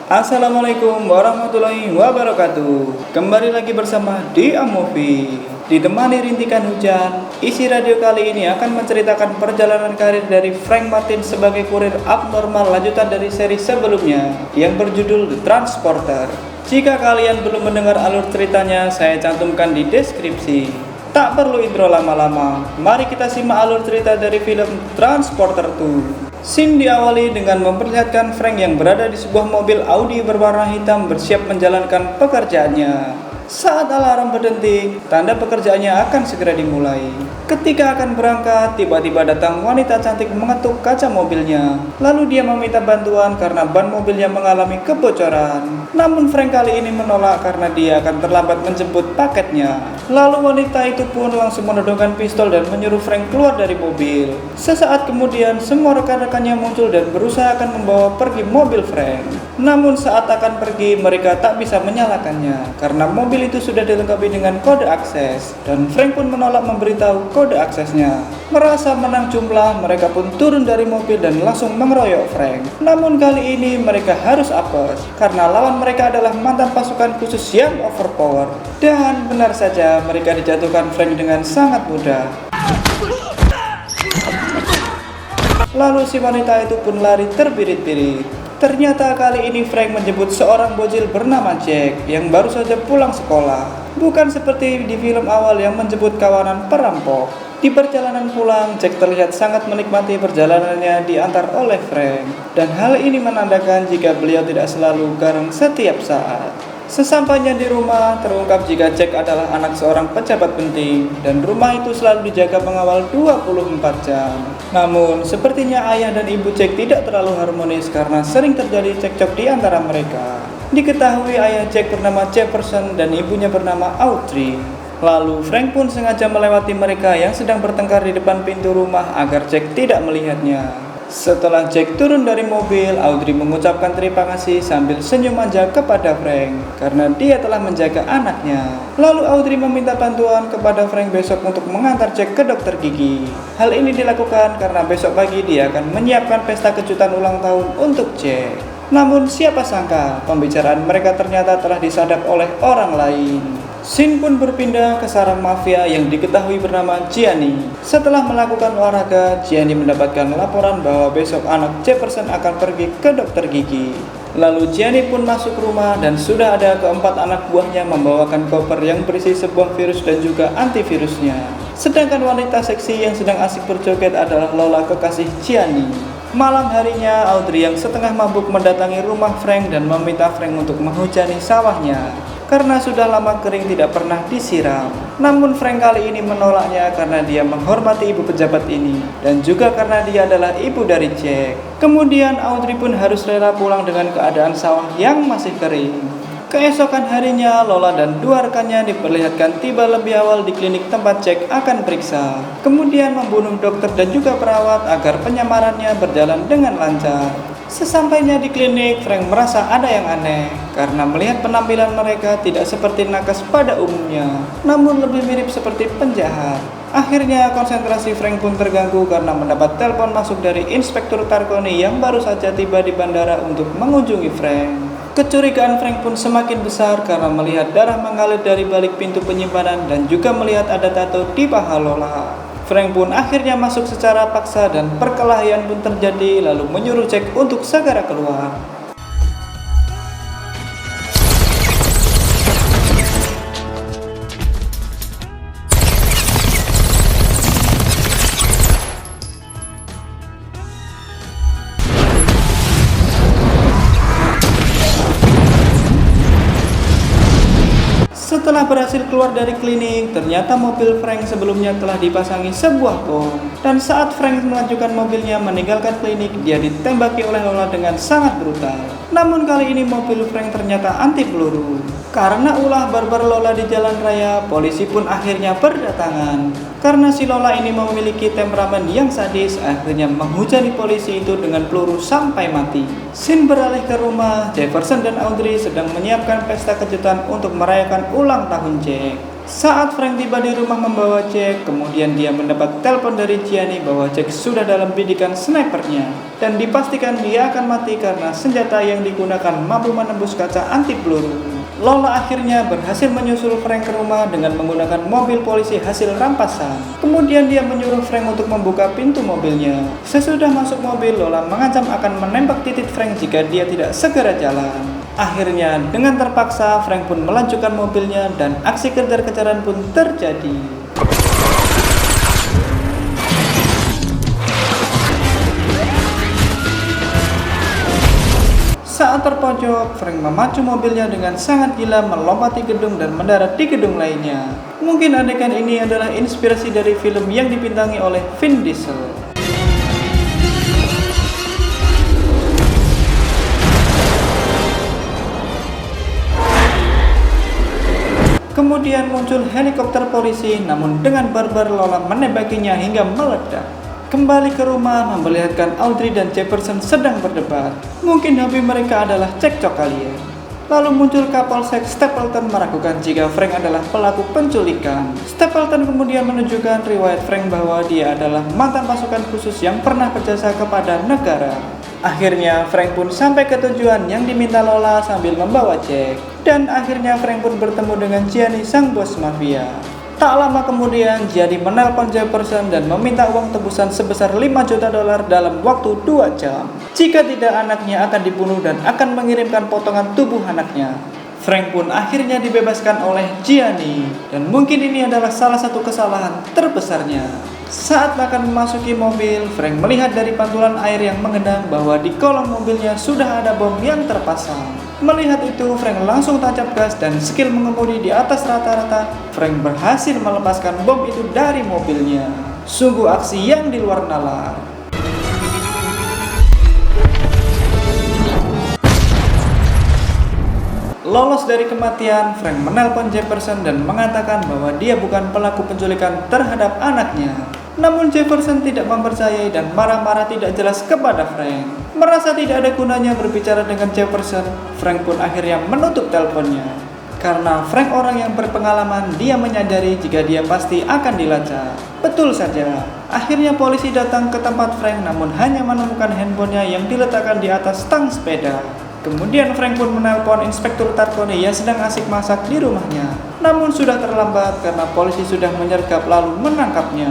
Assalamualaikum warahmatullahi wabarakatuh. Kembali lagi bersama Dia Movie. Ditemani rintikan hujan, isi radio kali ini akan menceritakan perjalanan karir dari Frank Martin sebagai kurir abnormal lanjutan dari seri sebelumnya yang berjudul The Transporter. Jika kalian belum mendengar alur ceritanya, saya cantumkan di deskripsi. Tak perlu intro lama-lama, mari kita simak alur cerita dari film Transporter 2. Scene diawali dengan memperlihatkan Frank yang berada di sebuah mobil Audi berwarna hitam bersiap menjalankan pekerjaannya. Saat alarm berdenting, tanda pekerjaannya akan segera dimulai. Ketika akan berangkat, tiba-tiba datang wanita cantik mengetuk kaca mobilnya. Lalu dia meminta bantuan karena ban mobilnya mengalami kebocoran. Namun Frank kali ini menolak karena dia akan terlambat menjemput paketnya. Lalu wanita itu pun langsung menodongkan pistol dan menyuruh Frank keluar dari mobil. Sesaat kemudian, semua rekan-rekannya muncul dan berusaha akan membawa pergi mobil Frank. Namun saat akan pergi, mereka tak bisa menyalakannya karena mobil itu sudah dilengkapi dengan kode akses, dan Frank pun menolak memberitahu kode aksesnya. Merasa menang jumlah, mereka pun turun dari mobil dan langsung mengeroyok Frank. Namun kali ini mereka harus apes karena lawan mereka adalah mantan pasukan khusus yang overpower. Dan benar saja, mereka dijatuhkan Frank dengan sangat mudah. Lalu si wanita itu pun lari terbirit-birit. Ternyata kali ini Frank menjemput seorang bocil bernama Jack yang baru saja pulang sekolah. Bukan seperti di film awal yang menjemput kawanan perampok. Di perjalanan pulang, Jack terlihat sangat menikmati perjalanannya diantar oleh Frank. Dan hal ini menandakan jika beliau tidak selalu garang setiap saat. Sesampainya di rumah, terungkap jika Jack adalah anak seorang pejabat penting dan rumah itu selalu dijaga pengawal 24 jam. Namun, sepertinya ayah dan ibu Jack tidak terlalu harmonis karena sering terjadi cekcok di antara mereka. Diketahui ayah Jack bernama Jefferson dan ibunya bernama Audrey. Lalu Frank pun sengaja melewati mereka yang sedang bertengkar di depan pintu rumah agar Jack tidak melihatnya. Setelah Jack turun dari mobil, Audrey mengucapkan terima kasih sambil senyum manja kepada Frank karena dia telah menjaga anaknya. Lalu Audrey meminta bantuan kepada Frank besok untuk mengantar Jack ke dokter gigi. Hal ini dilakukan karena besok pagi dia akan menyiapkan pesta kejutan ulang tahun untuk Jack. Namun siapa sangka pembicaraan mereka ternyata telah disadap oleh orang lain. Scene pun berpindah ke sarang mafia yang diketahui bernama Gianni. Setelah melakukan olahraga, Gianni mendapatkan laporan bahwa besok anak Jefferson akan pergi ke dokter gigi. Lalu Gianni pun masuk rumah dan sudah ada keempat anak buahnya membawakan koper yang berisi sebuah virus dan juga antivirusnya. Sedangkan wanita seksi yang sedang asik berjoget adalah Lola, kekasih Gianni. Malam harinya, Audrey yang setengah mabuk mendatangi rumah Frank dan meminta Frank untuk menghujani sawahnya karena sudah lama kering tidak pernah disiram. Namun Frank kali ini menolaknya karena dia menghormati ibu pejabat ini dan juga karena dia adalah ibu dari Jack. Kemudian Audrey pun harus rela pulang dengan keadaan sawah yang masih kering. Keesokan harinya, Lola dan dua rekannya diperlihatkan tiba lebih awal di klinik tempat Jack akan periksa. Kemudian membunuh dokter dan juga perawat agar penyamarannya berjalan dengan lancar. Sesampainya di klinik, Frank merasa ada yang aneh karena melihat penampilan mereka tidak seperti nakes pada umumnya, namun lebih mirip seperti penjahat. Akhirnya konsentrasi Frank pun terganggu karena mendapat telepon masuk dari Inspektur Tarconi yang baru saja tiba di bandara untuk mengunjungi Frank. Kecurigaan Frank pun semakin besar karena melihat darah mengalir dari balik pintu penyimpanan dan juga melihat ada tato di paha Lola. Frank pun akhirnya masuk secara paksa dan perkelahian pun terjadi lalu menyuruh Jack untuk segera keluar. Setelah berhasil keluar dari klinik, ternyata mobil Frank sebelumnya telah dipasangi sebuah bom. Dan saat Frank melanjutkan mobilnya meninggalkan klinik, dia ditembaki oleh Lola dengan sangat brutal. Namun kali ini mobil Frank ternyata anti peluru. Karena ulah barbar Lola di jalan raya, polisi pun akhirnya berdatangan. Karena si Lola ini memiliki temperamen yang sadis, akhirnya menghujani polisi itu dengan peluru sampai mati. Scene beralih ke rumah, Jefferson dan Audrey sedang menyiapkan pesta kejutan untuk merayakan ulang tahun Jack. Saat Frank tiba di rumah membawa Jack, kemudian dia mendapat telepon dari Gianni bahwa Jack sudah dalam bidikan snipernya dan dipastikan dia akan mati karena senjata yang digunakan mampu menembus kaca anti peluru. Lola akhirnya berhasil menyusul Frank ke rumah dengan menggunakan mobil polisi hasil rampasan. Kemudian dia menyuruh Frank untuk membuka pintu mobilnya. Sesudah masuk mobil, Lola mengancam akan menembak titik Frank jika dia tidak segera jalan. Akhirnya, dengan terpaksa, Frank pun melanjutkan mobilnya dan aksi kejar-kejaran pun terjadi. Saat terpojok, Frank memacu mobilnya dengan sangat gila melompati gedung dan mendarat di gedung lainnya. Mungkin adegan ini adalah inspirasi dari film yang dibintangi oleh Vin Diesel. Kemudian muncul helikopter polisi, namun dengan barbar Lola menembakinya hingga meledak. Kembali ke rumah memperlihatkan Audrey dan Jefferson sedang berdebat. Mungkin hobi mereka adalah cekcok kalian. Lalu muncul Kapolsek Stapleton meragukan jika Frank adalah pelaku penculikan. Stapleton kemudian menunjukkan riwayat Frank bahwa dia adalah mantan pasukan khusus yang pernah berjasa kepada negara. Akhirnya Frank pun sampai ke tujuan yang diminta Lola sambil membawa Jack. Dan akhirnya Frank pun bertemu dengan Gianni, sang bos mafia. Tak lama kemudian, Gianni menelpon Jefferson dan meminta uang tebusan sebesar $5 juta dalam waktu 2 jam. Jika tidak, anaknya akan dibunuh dan akan mengirimkan potongan tubuh anaknya. Frank pun akhirnya dibebaskan oleh Gianni. Dan mungkin ini adalah salah satu kesalahan terbesarnya. Saat akan memasuki mobil, Frank melihat dari pantulan air yang mengendang bahwa di kolong mobilnya sudah ada bom yang terpasang. Melihat itu, Frank langsung tancap gas dan skill mengemudi di atas rata-rata. Frank berhasil melepaskan bom itu dari mobilnya. Sungguh aksi yang di luar nalar. Lolos dari kematian, Frank menelpon Jefferson dan mengatakan bahwa dia bukan pelaku penculikan terhadap anaknya. Namun Jefferson tidak mempercayai dan marah-marah tidak jelas kepada Frank. Merasa tidak ada gunanya berbicara dengan Jefferson, Frank pun akhirnya menutup teleponnya. Karena Frank orang yang berpengalaman, dia menyadari jika dia pasti akan dilacak. Betul saja, akhirnya polisi datang ke tempat Frank namun hanya menemukan handphonenya yang diletakkan di atas stang sepeda. Kemudian Frank pun menelpon Inspektur Tarcone yang sedang asik masak di rumahnya. Namun sudah terlambat karena polisi sudah menyergap lalu menangkapnya.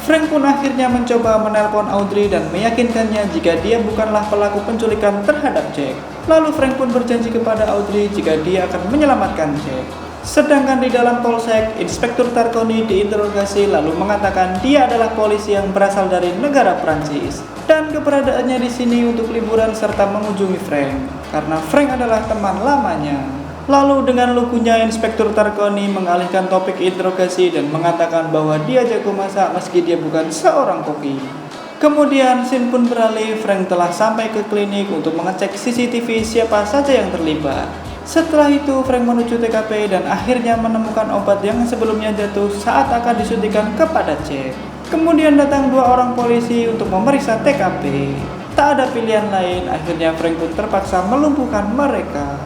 Frank pun akhirnya mencoba menelpon Audrey dan meyakinkannya jika dia bukanlah pelaku penculikan terhadap Jack. Lalu Frank pun berjanji kepada Audrey jika dia akan menyelamatkan Jack. Sedangkan di dalam polsek, Inspektur Tarcone diinterogasi lalu mengatakan dia adalah polisi yang berasal dari negara Prancis dan keberadaannya di sini untuk liburan serta mengunjungi Frank karena Frank adalah teman lamanya. Lalu dengan lugunya Inspektur Tarcone mengalihkan topik interogasi dan mengatakan bahwa dia jago masak meski dia bukan seorang koki. Kemudian scene pun beralih, Frank telah sampai ke klinik untuk mengecek CCTV siapa saja yang terlibat. Setelah itu Frank menuju TKP dan akhirnya menemukan obat yang sebelumnya jatuh saat akan disuntikan kepada Jack. Kemudian datang 2 orang polisi untuk memeriksa TKP. Tak ada pilihan lain, akhirnya Frank pun terpaksa melumpuhkan mereka.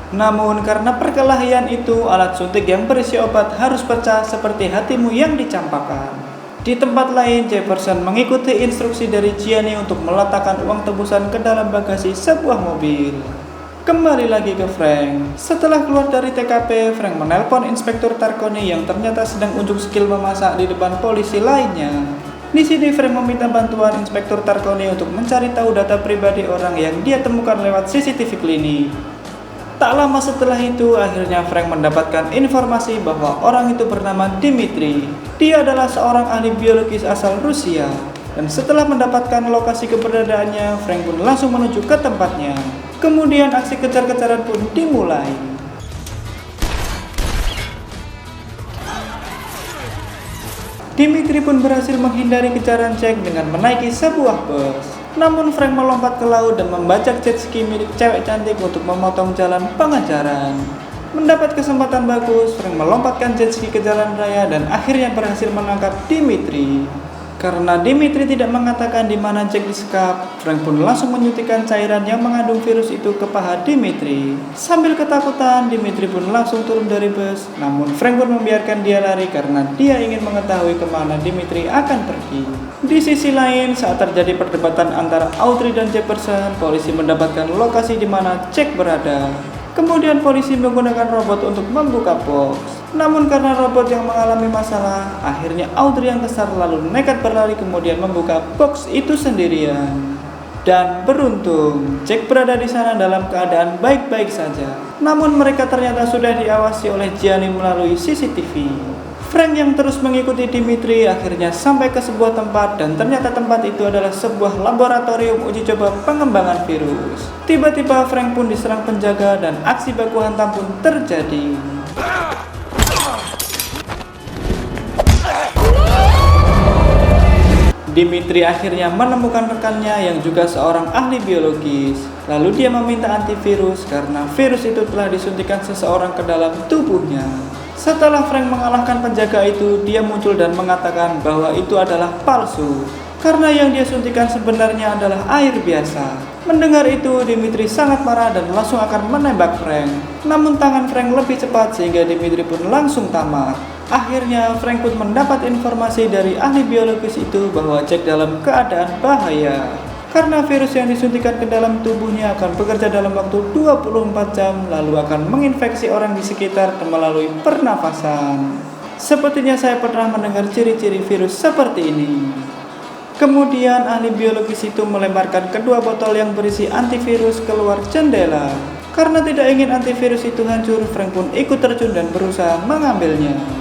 Namun karena perkelahian itu, alat suntik yang berisi obat harus pecah seperti hatimu yang dicampakkan. Di tempat lain, Jefferson mengikuti instruksi dari Gianni untuk meletakkan uang tebusan ke dalam bagasi sebuah mobil. Kembali lagi ke Frank. Setelah keluar dari TKP, Frank menelpon Inspektur Tarcone yang ternyata sedang unjuk skill memasak di depan polisi lainnya. Di sini Frank meminta bantuan Inspektur Tarcone untuk mencari tahu data pribadi orang yang dia temukan lewat CCTV klinik. Tak lama setelah itu, akhirnya Frank mendapatkan informasi bahwa orang itu bernama Dimitri. Dia adalah seorang ahli biologis asal Rusia. Dan setelah mendapatkan lokasi keberadaannya, Frank pun langsung menuju ke tempatnya. Kemudian aksi kejar-kejaran pun dimulai. Dimitri pun berhasil menghindari kejaran Jack dengan menaiki sebuah bus. Namun Frank melompat ke laut dan membajak jet ski milik cewek cantik untuk memotong jalan pengejaran. Mendapat kesempatan bagus, Frank melompatkan jet ski ke jalan raya dan akhirnya berhasil menangkap Dimitri. Karena Dimitri tidak mengatakan di mana Jack disekap, Frank pun langsung menyuntikkan cairan yang mengandung virus itu ke paha Dimitri. Sambil ketakutan, Dimitri pun langsung turun dari bus. Namun Frank pun membiarkan dia lari karena dia ingin mengetahui kemana Dimitri akan pergi. Di sisi lain, saat terjadi perdebatan antara Audrey dan Jefferson, polisi mendapatkan lokasi di mana Jack berada. Kemudian polisi menggunakan robot untuk membuka box. Namun karena robot yang mengalami masalah, akhirnya Audrey yang kesal lalu nekat berlari kemudian membuka box itu sendirian. Dan beruntung, Jack berada di sana dalam keadaan baik-baik saja. Namun mereka ternyata sudah diawasi oleh Gianni melalui CCTV. Frank yang terus mengikuti Dimitri akhirnya sampai ke sebuah tempat dan ternyata tempat itu adalah sebuah laboratorium uji coba pengembangan virus. Tiba-tiba Frank pun diserang penjaga dan aksi baku hantam pun terjadi. Dimitri akhirnya menemukan rekannya yang juga seorang ahli biologis. Lalu dia meminta antivirus karena virus itu telah disuntikkan seseorang ke dalam tubuhnya. Setelah Frank mengalahkan penjaga itu, dia muncul dan mengatakan bahwa itu adalah palsu. Karena yang dia suntikan sebenarnya adalah air biasa. Mendengar itu, Dimitri sangat marah dan langsung akan menembak Frank. Namun tangan Frank lebih cepat sehingga Dimitri pun langsung tamat. Akhirnya Frank pun mendapat informasi dari ahli biologis itu bahwa Jack dalam keadaan bahaya. Karena virus yang disuntikan ke dalam tubuhnya akan bekerja dalam waktu 24 jam lalu akan menginfeksi orang di sekitar melalui pernafasan. Sepertinya saya pernah mendengar ciri-ciri virus seperti ini. Kemudian ahli biologis itu melemparkan kedua botol yang berisi antivirus keluar jendela. Karena tidak ingin antivirus itu hancur, Frank pun ikut terjun dan berusaha mengambilnya.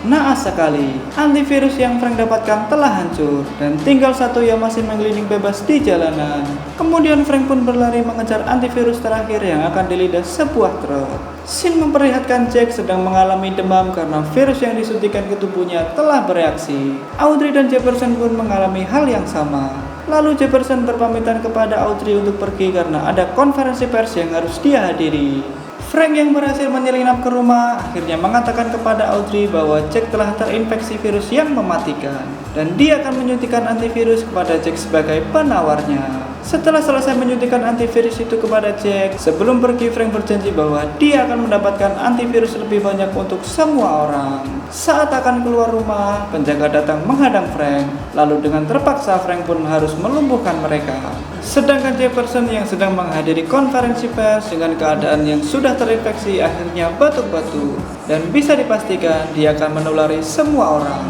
Naas sekali, antivirus yang Frank dapatkan telah hancur dan tinggal satu yang masih menggelinding bebas di jalanan. Kemudian Frank pun berlari mengejar antivirus terakhir yang akan dilidah sebuah truk. Scene memperlihatkan Jack sedang mengalami demam karena virus yang disuntikan ke tubuhnya telah bereaksi. Audrey dan Jefferson pun mengalami hal yang sama. Lalu Jefferson berpamitan kepada Audrey untuk pergi karena ada konferensi pers yang harus dia hadiri. Frank yang berhasil menyelinap ke rumah akhirnya mengatakan kepada Audrey bahwa Jack telah terinfeksi virus yang mematikan dan dia akan menyuntikkan antivirus kepada Jack sebagai penawarnya. Setelah selesai menyuntikkan antivirus itu kepada Jack, sebelum pergi Frank berjanji bahwa dia akan mendapatkan antivirus lebih banyak untuk semua orang. Saat akan keluar rumah, penjaga datang menghadang Frank, lalu dengan terpaksa Frank pun harus melumpuhkan mereka. Sedangkan Jefferson yang sedang menghadiri konferensi pers dengan keadaan yang sudah terinfeksi akhirnya batuk-batuk dan bisa dipastikan dia akan menulari semua orang.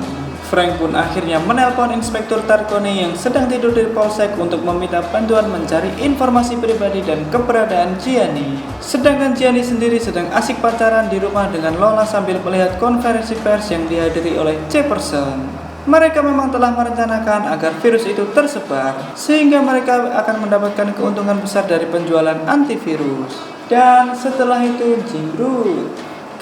Frank pun akhirnya menelpon Inspektur Tarcone yang sedang tidur di polsek untuk meminta bantuan mencari informasi pribadi dan keberadaan Gianni. Sedangkan Gianni sendiri sedang asik pacaran di rumah dengan Lola sambil melihat konferensi pers yang dihadiri oleh Jefferson. Mereka memang telah merencanakan agar virus itu tersebar, sehingga mereka akan mendapatkan keuntungan besar dari penjualan antivirus. Dan setelah itu, jimbrut.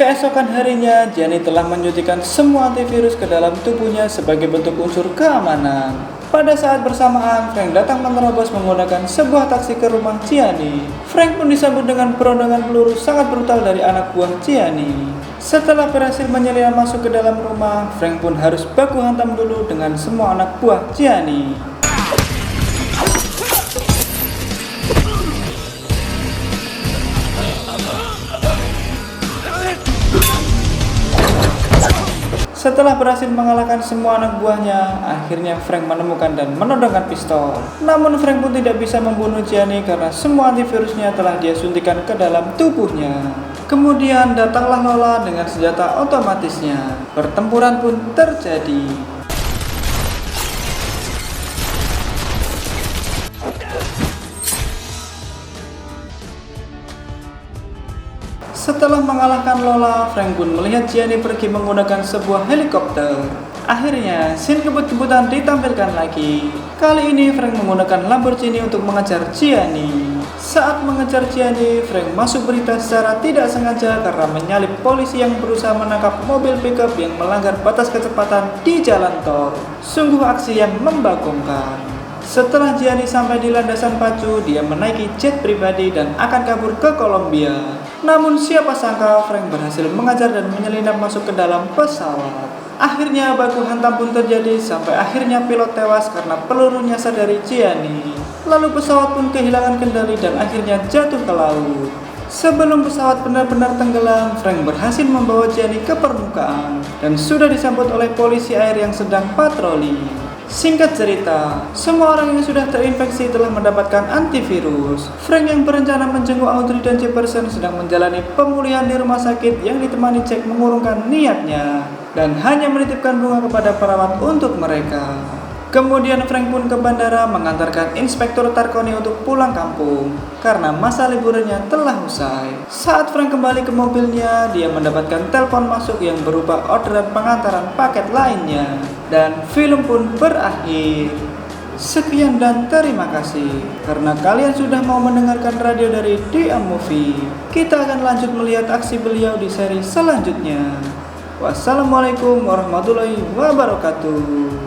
Keesokan harinya, Gianni telah menyuntikkan semua antivirus ke dalam tubuhnya sebagai bentuk unsur keamanan. Pada saat bersamaan, Frank datang menerobos menggunakan sebuah taksi ke rumah Gianni. Frank pun disambut dengan perondangan peluru sangat brutal dari anak buah Gianni. Setelah berhasil menyelinap masuk ke dalam rumah, Frank pun harus baku hantam dulu dengan semua anak buah Gianni. Setelah berhasil mengalahkan semua anak buahnya, akhirnya Frank menemukan dan menodongkan pistol. Namun Frank pun tidak bisa membunuh Gianni karena semua antivirusnya telah dia suntikan ke dalam tubuhnya. Kemudian datanglah Lola dengan senjata otomatisnya. Pertempuran pun terjadi. Setelah mengalahkan Lola, Frank pun melihat Gianni pergi menggunakan sebuah helikopter. Akhirnya, scene kebut-kebutan ditampilkan lagi. Kali ini Frank menggunakan Lamborghini untuk mengejar Gianni. Saat mengejar Gianni, Frank masuk berita secara tidak sengaja karena menyalip polisi yang berusaha menangkap mobil pickup yang melanggar batas kecepatan di jalan tol. Sungguh aksi yang membagongkan. Setelah Gianni sampai di landasan pacu, dia menaiki jet pribadi dan akan kabur ke Kolombia. Namun siapa sangka Frank berhasil mengejar dan menyelinap masuk ke dalam pesawat. Akhirnya baku hantam pun terjadi sampai akhirnya pilot tewas karena peluru nyasar dari Gianni. Lalu pesawat pun kehilangan kendali dan akhirnya jatuh ke laut. Sebelum pesawat benar-benar tenggelam, Frank berhasil membawa Gianni ke permukaan dan sudah disambut oleh polisi air yang sedang patroli. Singkat cerita, semua orang yang sudah terinfeksi telah mendapatkan antivirus. Frank yang berencana menjenguk Audrey dan Jefferson sedang menjalani pemulihan di rumah sakit yang ditemani Jack mengurungkan niatnya dan hanya menitipkan bunga kepada perawat untuk mereka. Kemudian Frank pun ke bandara mengantarkan Inspektur Tarkoni untuk pulang kampung karena masa liburannya telah usai. Saat Frank kembali ke mobilnya, dia mendapatkan telepon masuk yang berupa orderan pengantaran paket lainnya. Dan film pun berakhir. Sekian dan terima kasih karena kalian sudah mau mendengarkan radio dari The Movie. Kita akan lanjut melihat aksi beliau di seri selanjutnya. Wassalamualaikum warahmatullahi wabarakatuh.